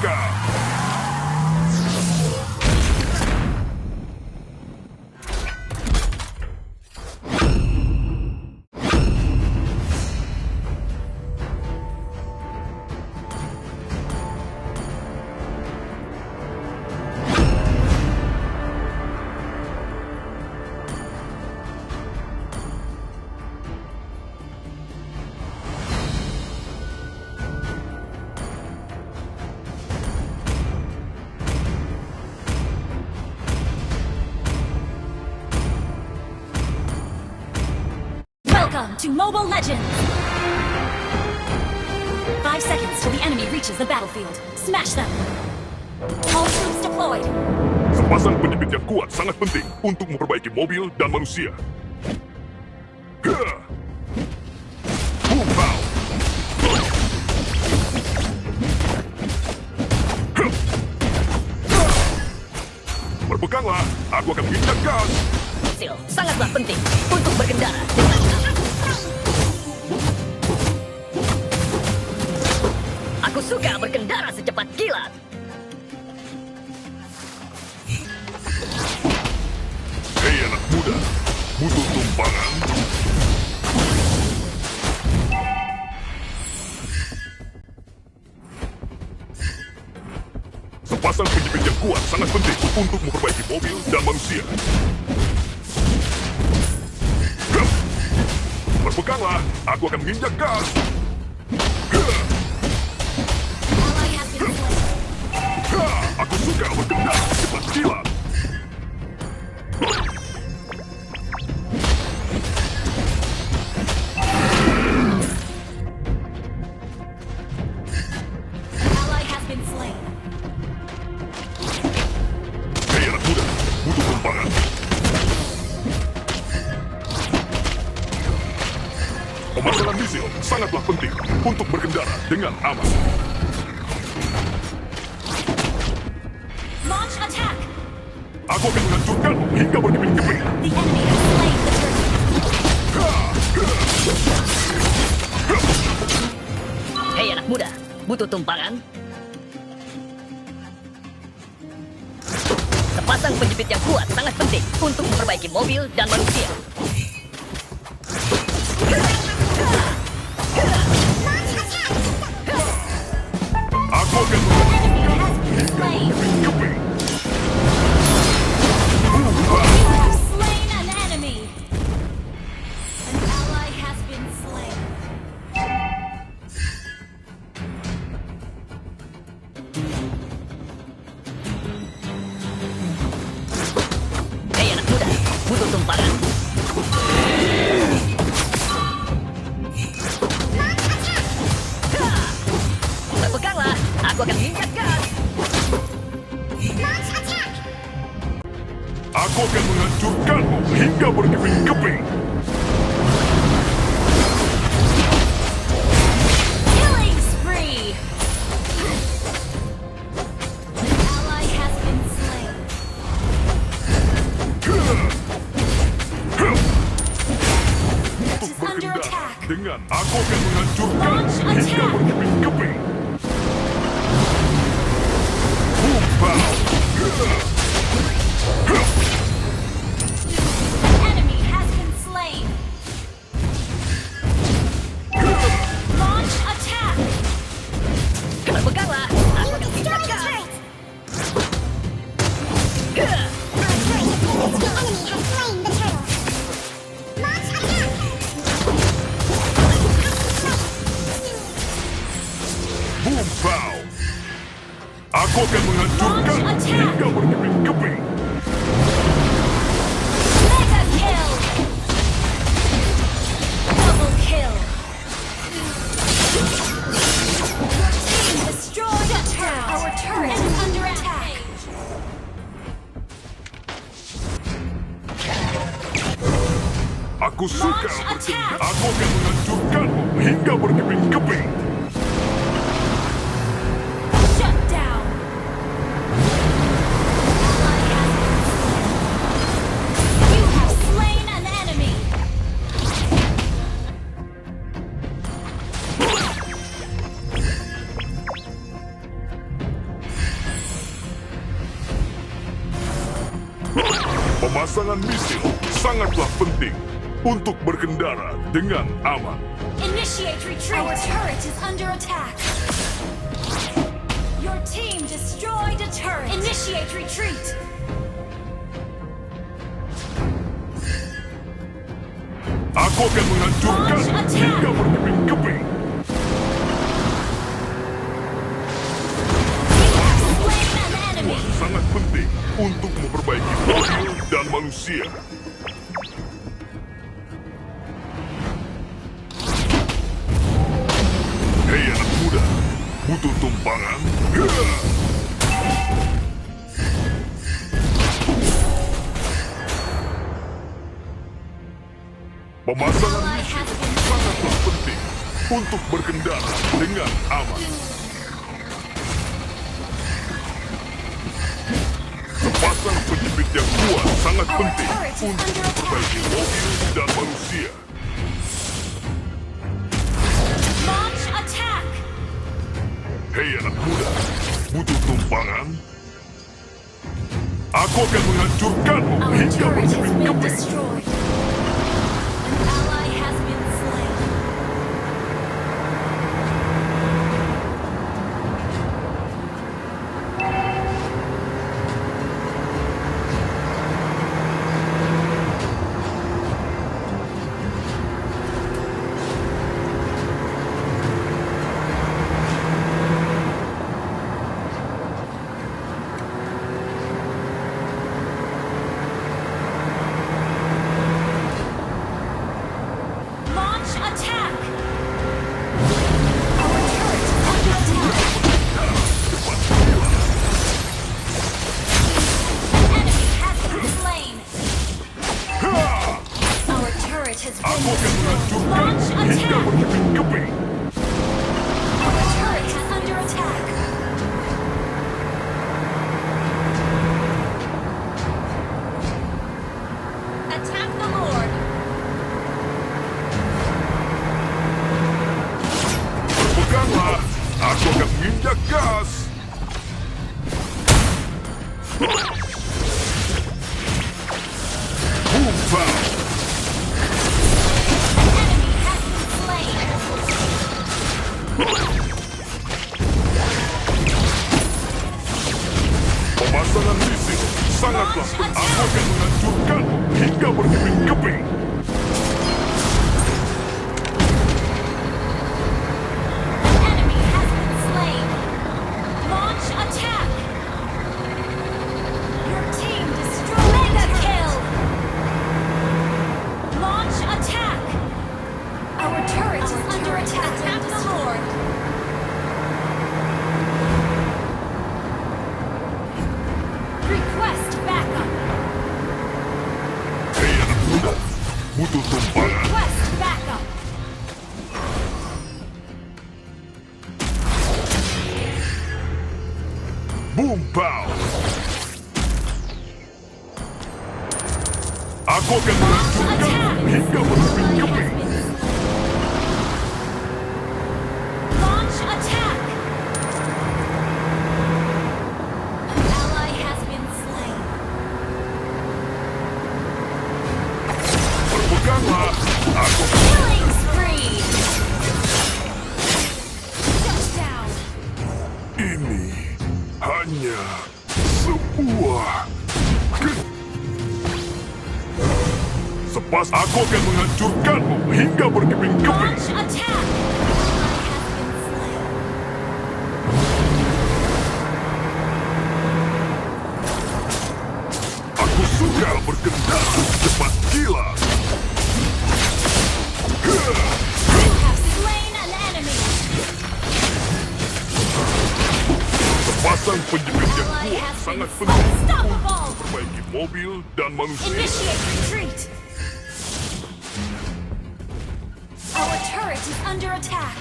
mereka. Welcome to Mobile Legends! 5 seconds till the enemy reaches the battlefield. Smash them! All troops deployed! Sepasang penyebit yang kuat sangat penting untuk memperbaiki mobil dan manusia. Boom pow! Berpeganglah, aku akan menginjak gas. Sangatlah penting untuk berkendara. Aku suka berkendara secepat kilat. Hei anak muda, butuh tumpangan? Sepasang penyebit yang kuat sangat penting untuk memperbaiki mobil dan manusia. Berpeganglah, aku akan menginjak gas. Aku suka berkendara cepat kilat. Ally has been slain. Hei anak muda, butuh tumpangan? Pemasangan misil sangatlah penting untuk berkendara dengan aman. Launch attack! Aku akan menghancurkanmu hingga berkeping-keping. The enemy has slain the turret. Hei anak muda, butuh tumpangan? Sepasang penjepit yang kuat sangat penting untuk memperbaiki mobil dan manusia. Aku akan menghancurkanmu hingga berkeping-keping. You have slain an enemy! An ally has been slain. Hei anak muda, butuh tumpangan? Berpeganglah, aku akan menginjak gas. Aku akan menghancurkanmu hingga berkeping-keping. Killing spree! An ally has been slain. Untuk Is under berkendara attack. dengan aku akan menghancurkanmu Launch hingga attack. berkeping-keping. Boom pow! Enemy has been slain. Launch attack! Berpeganglah, aku akan menginjak gas. Boom pow! Aku akan menghancurkanmu Launch attack. hingga berkeping-keping. Mega kill! Double kill! Your team destroyed a turret! Our turret is under attack! Aku suka Launch berkendara. attack. Aku akan menghancurkanmu hingga berkeping-keping. Shut down! You have slain an enemy! Pemasangan misil sangatlah penting untuk berkendara dengan aman. Initiate retreat. Our turret is under attack. Your team destroyed a turret. Initiate retreat. Aku akan menghancurkan hingga berkeping-keping. Slain an enemy. Sangat penting untuk memperbaiki mobil dan manusia. Hei anak muda, butuh tumpangan? Pemasangan misil sangatlah penting untuk berkendara dengan aman. Sepasang penjepit yang kuat sangat penting untuk memperbaiki mobil dan manusia. Launch attack. Hei anak muda, butuh tumpangan? Aku akan menghancurkanmu Our hingga turret has been berkeping-keping. destroyed. An ally has been slain. Launch attack. Our turret is under attack. An enemy has been slain. Our turret has been Aku akan destroyed. menghancurkan Launch hingga attack. berkeping-keping. Our turret is under attack. Attack the Lord. Peganglah, aku akan menginjak gas. Bumpa, An enemy has been slain. pemasangan misil sangatlah penting. Aku akan menghancurkanmu hingga berkeping-keping. An enemy has been slain. Launch attack. Your team destroyed. Mega kill. Launch attack. Our turret is under attack. Attack the Lord. Request backup. Hei anak muda, butuh tumpangan? Request backup. Bumpau! Aku akan menghancurkanmu hingga berkeping-keping. Launch attack. An ally has been slain. Berpeganglah, aku Killing spree. Touchdown. ini hanya sebuah Sepas aku akan menghancurkanmu hingga berkeping-keping. Launch attack. Ally has been slain. Aku suka berkendara cepat kilat. You have slain an enemy. Sepasang penjepit yang Ally kuat has been sangat penting unstoppable. memperbaiki mobil dan manusia. Initiate retreat. Our turret is under attack.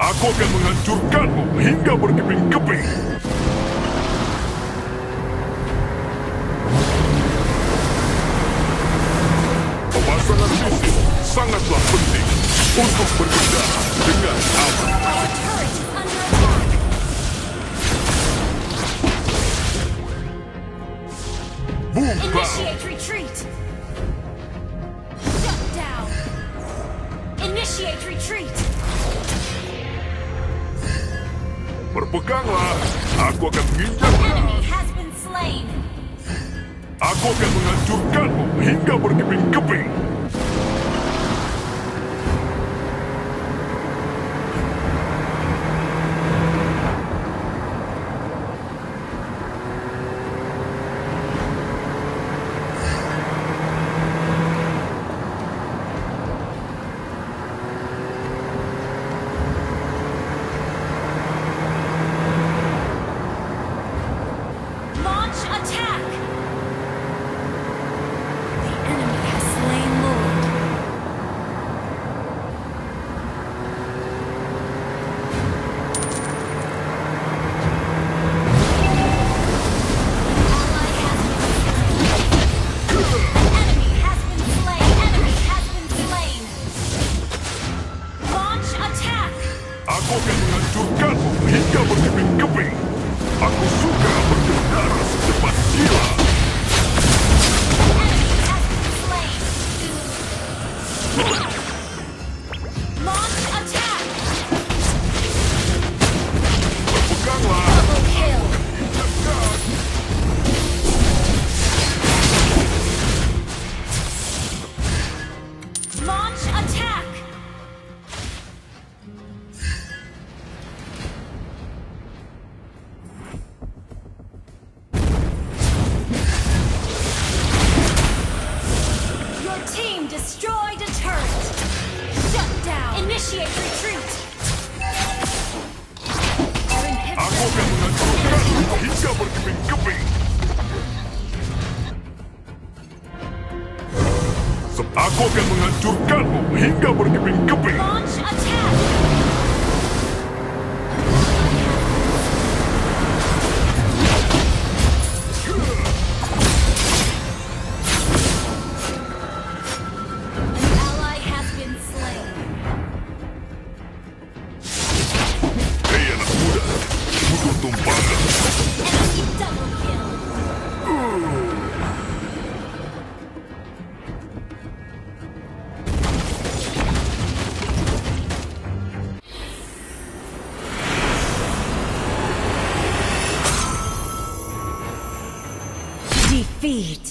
Aku akan menghancurkanmu hingga berkeping-keping. Pemasangan misil sangatlah penting untuk berkendara dengan aman. Our turret is under attack. Berpeganglah, aku akan menginjak. Enemy has been slain. Aku akan menghancurkanmu hingga berkeping-keping. Launch attack. The enemy has slain Lord. Enemy has been slain. Enemy has been slain. Launch attack. Aku akan menghancurkanmu hingga berkeping-keping. Aku suka berkendara secepat kilat. Enemy has been slain. Launch attack. Berpeganglah. Double kill. Injakkan. Launch attack. Your team destroyed a turret. Shut down. Initiate retreat. Our Aku akan inhibitor. menghancurkanmu hingga berkeping-keping. Aku akan menghancurkanmu hingga berkeping-keping. Launch attack. An ally has been slain. Hei anak muda, musuh tumpangan. Enemy double kill. Defeat.